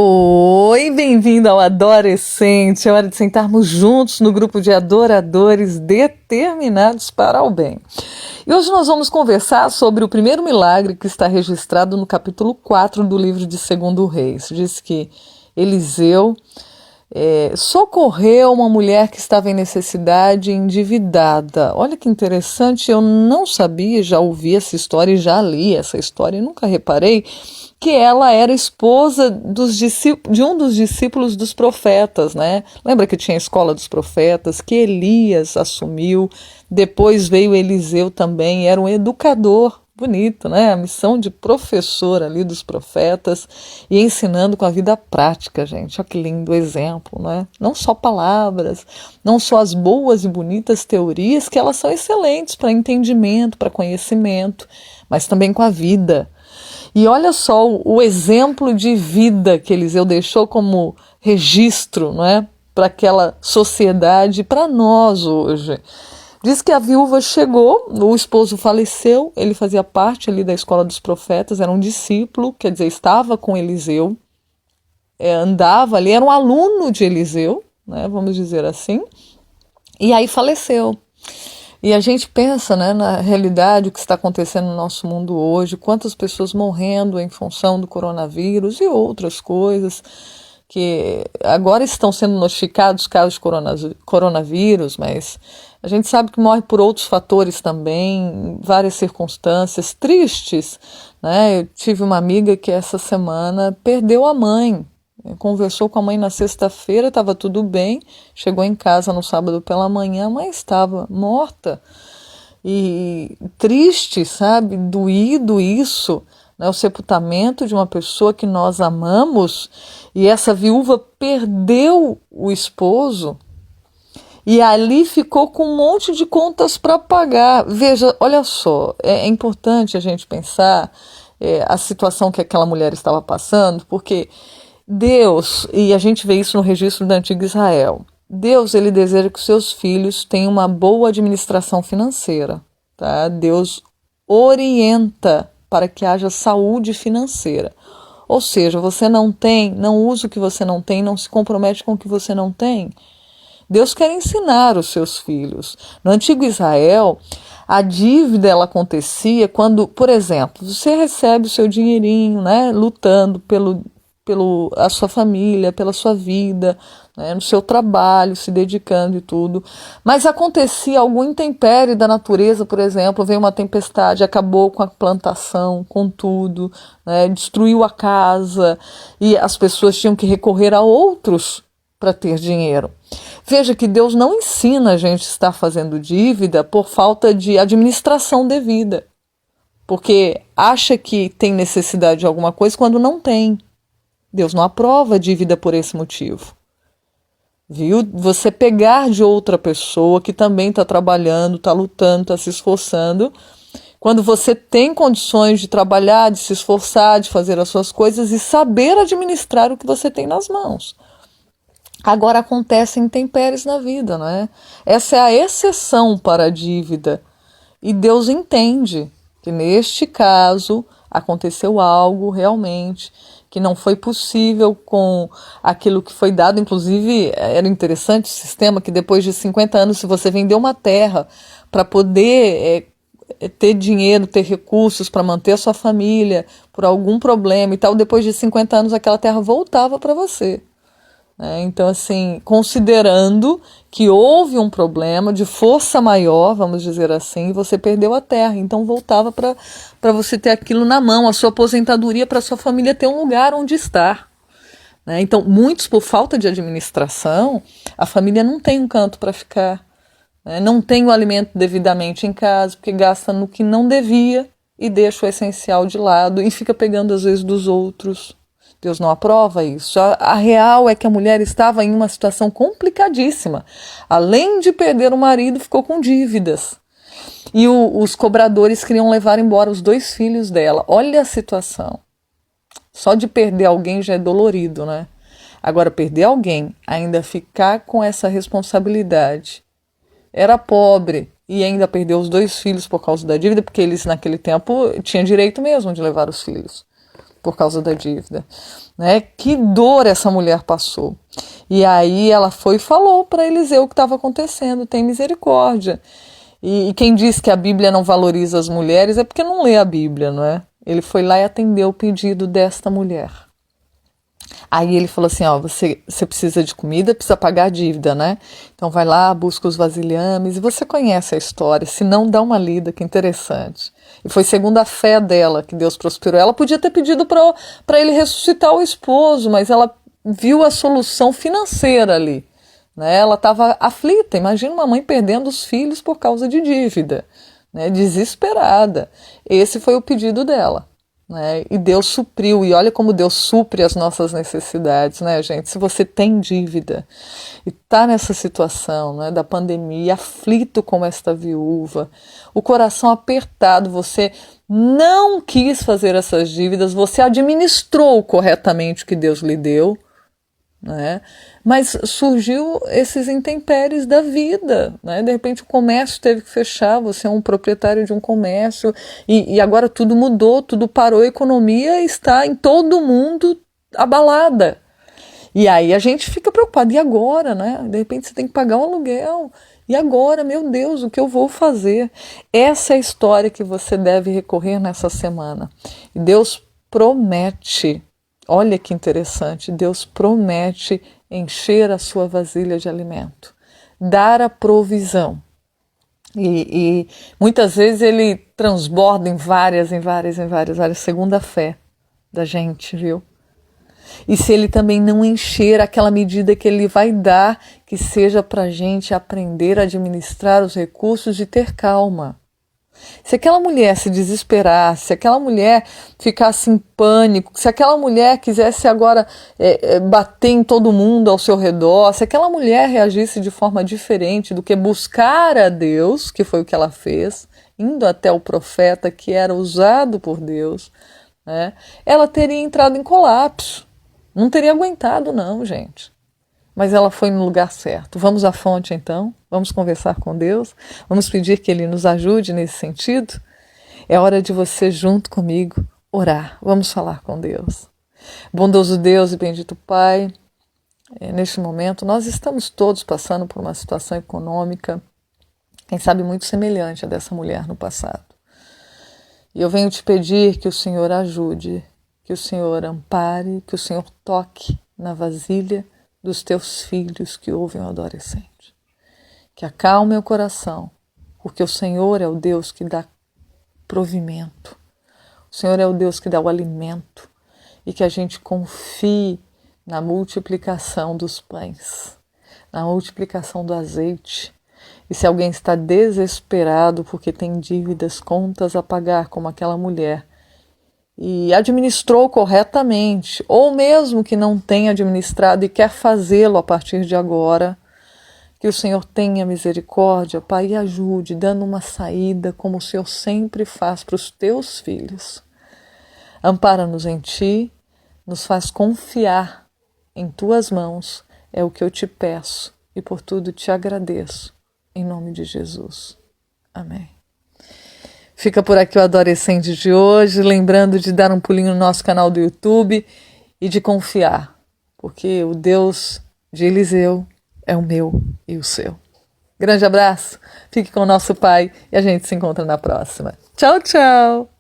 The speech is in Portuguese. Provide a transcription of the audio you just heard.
Oi, bem-vindo ao Adorescente. É hora de sentarmos juntos no grupo de adoradores determinados para o bem. E hoje nós vamos conversar sobre o primeiro milagre que está registrado no capítulo 4 do livro de 2 Reis. Diz que Eliseu socorreu uma mulher que estava em necessidade, endividada. Olha que interessante, eu não sabia, já ouvi essa história e já li essa história e nunca reparei que ela era esposa de um dos discípulos dos profetas, né? Lembra que tinha a escola dos profetas, que Elias assumiu, depois veio Eliseu também, era um educador. Bonito, né? A missão de professor ali dos profetas e ensinando com a vida prática, gente. Olha que lindo exemplo, né? Não só palavras, não só as boas e bonitas teorias, que elas são excelentes para entendimento, para conhecimento, mas também com a vida. E olha só o exemplo de vida que Eliseu deixou como registro, não é? Para aquela sociedade, para nós hoje. Diz que a viúva chegou, o esposo faleceu, ele fazia parte ali da escola dos profetas, era um discípulo, quer dizer, estava com Eliseu, andava ali, era um aluno de Eliseu, né, vamos dizer assim, e aí faleceu. E a gente pensa, né, na realidade, o que está acontecendo no nosso mundo hoje, quantas pessoas morrendo em função do coronavírus e outras coisas, que agora estão sendo notificados casos de coronavírus, mas a gente sabe que morre por outros fatores também, várias circunstâncias tristes, né? Eu tive uma amiga que essa semana perdeu a mãe, conversou com a mãe na sexta-feira, estava tudo bem, chegou em casa no sábado pela manhã, a mãe estava morta. E triste, sabe? Doído isso, né? O sepultamento de uma pessoa que nós amamos, e essa viúva perdeu o esposo e ali ficou com um monte de contas para pagar. Veja, olha só, é importante a gente pensar a situação que aquela mulher estava passando, porque Deus, e a gente vê isso no registro do Antigo Israel, Deus, ele deseja que os seus filhos tenham uma boa administração financeira, tá? Deus orienta para que haja saúde financeira. Ou seja, você não tem, não usa o que você não tem, não se compromete com o que você não tem. Deus quer ensinar os seus filhos. No Antigo Israel, a dívida ela acontecia quando, por exemplo, você recebe o seu dinheirinho, né, lutando pelo a sua família, pela sua vida, né, no seu trabalho, se dedicando e tudo. Mas acontecia algum intempérie da natureza, por exemplo, veio uma tempestade, acabou com a plantação, com tudo, né, destruiu a casa e as pessoas tinham que recorrer a outros para ter dinheiro. Veja que Deus não ensina a gente a estar fazendo dívida por falta de administração devida, porque acha que tem necessidade de alguma coisa quando não tem. Deus não aprova a dívida por esse motivo. Viu? Você pegar de outra pessoa que também está trabalhando, está lutando, está se esforçando, quando você tem condições de trabalhar, de se esforçar, de fazer as suas coisas e saber administrar o que você tem nas mãos. Agora acontecem intempéries na vida, não é? Essa é a exceção para a dívida. E Deus entende que neste caso aconteceu algo realmente que não foi possível com aquilo que foi dado. Inclusive, era interessante o sistema que depois de 50 anos, se você vender uma terra para poder ter dinheiro, ter recursos para manter a sua família por algum problema e tal, depois de 50 anos aquela terra voltava para você. Então, assim, considerando que houve um problema de força maior, vamos dizer assim, você perdeu a terra, então voltava para você ter aquilo na mão, a sua aposentadoria, para a sua família ter um lugar onde estar. Então, muitos, por falta de administração, a família não tem um canto para ficar, não tem o alimento devidamente em casa, porque gasta no que não devia e deixa o essencial de lado e fica pegando às vezes dos outros. Deus não aprova isso. A real é que a mulher estava em uma situação complicadíssima. Além de perder o marido, ficou com dívidas. E os cobradores queriam levar embora os 2 filhos dela. Olha a situação. Só de perder alguém já é dolorido, né? Agora, perder alguém, ainda ficar com essa responsabilidade. Era pobre e ainda perdeu os 2 filhos por causa da dívida, porque eles naquele tempo tinham direito mesmo de levar os filhos. por causa da dívida, né? Que dor essa mulher passou. E aí ela foi e falou para Eliseu o que estava acontecendo, tem misericórdia. E quem diz que a Bíblia não valoriza as mulheres é porque não lê a Bíblia, não é? Ele foi lá e atendeu o pedido desta mulher. Aí ele falou assim, ó, você precisa de comida, precisa pagar a dívida, né? Então vai lá, busca os vasilhames, e você conhece a história, se não, dá uma lida, que interessante. E foi segundo a fé dela que Deus prosperou. Ela podia ter pedido para ele ressuscitar o esposo, mas ela viu a solução financeira ali, né? Ela estava aflita, imagina uma mãe perdendo os filhos por causa de dívida, né? Desesperada. Esse foi o pedido dela. Né? E Deus supriu, e olha como Deus supre as nossas necessidades, né, gente? Se você tem dívida e está nessa situação, né, da pandemia, aflito como esta viúva, o coração apertado, você não quis fazer essas dívidas, você administrou corretamente o que Deus lhe deu, né? Mas surgiu esses intempéries da vida, né? De repente o comércio teve que fechar, você é um proprietário de um comércio e agora tudo mudou, tudo parou, a economia está em todo mundo abalada. E aí a gente fica preocupado, e agora, né? De repente você tem que pagar um aluguel, e agora, meu Deus, o que eu vou fazer? Essa é a história que você deve recorrer nessa semana. E Deus promete. Olha que interessante, Deus promete encher a sua vasilha de alimento, dar a provisão. E muitas vezes ele transborda em várias, segundo a fé da gente, viu? E se ele também não encher aquela medida que ele vai dar, que seja para a gente aprender a administrar os recursos e ter calma. Se aquela mulher se desesperasse, se aquela mulher ficasse em pânico, se aquela mulher quisesse agora bater em todo mundo ao seu redor, se aquela mulher reagisse de forma diferente do que buscar a Deus, que foi o que ela fez, indo até o profeta que era usado por Deus, né, ela teria entrado em colapso. Não teria aguentado não, gente. Mas ela foi no lugar certo. Vamos à fonte então? Vamos conversar com Deus? Vamos pedir que Ele nos ajude nesse sentido? É hora de você, junto comigo, orar. Vamos falar com Deus. Bondoso Deus e bendito Pai, neste momento nós estamos todos passando por uma situação econômica, quem sabe muito semelhante à dessa mulher no passado. E eu venho te pedir que o Senhor ajude, que o Senhor ampare, que o Senhor toque na vasilha dos teus filhos que ouvem o adolescente. Que acalme o coração, porque o Senhor é o Deus que dá provimento. O Senhor é o Deus que dá o alimento e que a gente confie na multiplicação dos pães, na multiplicação do azeite. E se alguém está desesperado porque tem dívidas, contas a pagar, como aquela mulher, e administrou corretamente, ou mesmo que não tenha administrado e quer fazê-lo a partir de agora, que o Senhor tenha misericórdia, Pai, e ajude, dando uma saída como o Senhor sempre faz para os teus filhos. Ampara-nos em Ti, nos faz confiar em Tuas mãos, é o que eu te peço e por tudo te agradeço, em nome de Jesus. Amém. Fica por aqui o Adorecente de hoje, lembrando de dar um pulinho no nosso canal do YouTube e de confiar, porque o Deus de Eliseu é o meu e o seu. Grande abraço, fique com o nosso Pai e a gente se encontra na próxima. Tchau, tchau!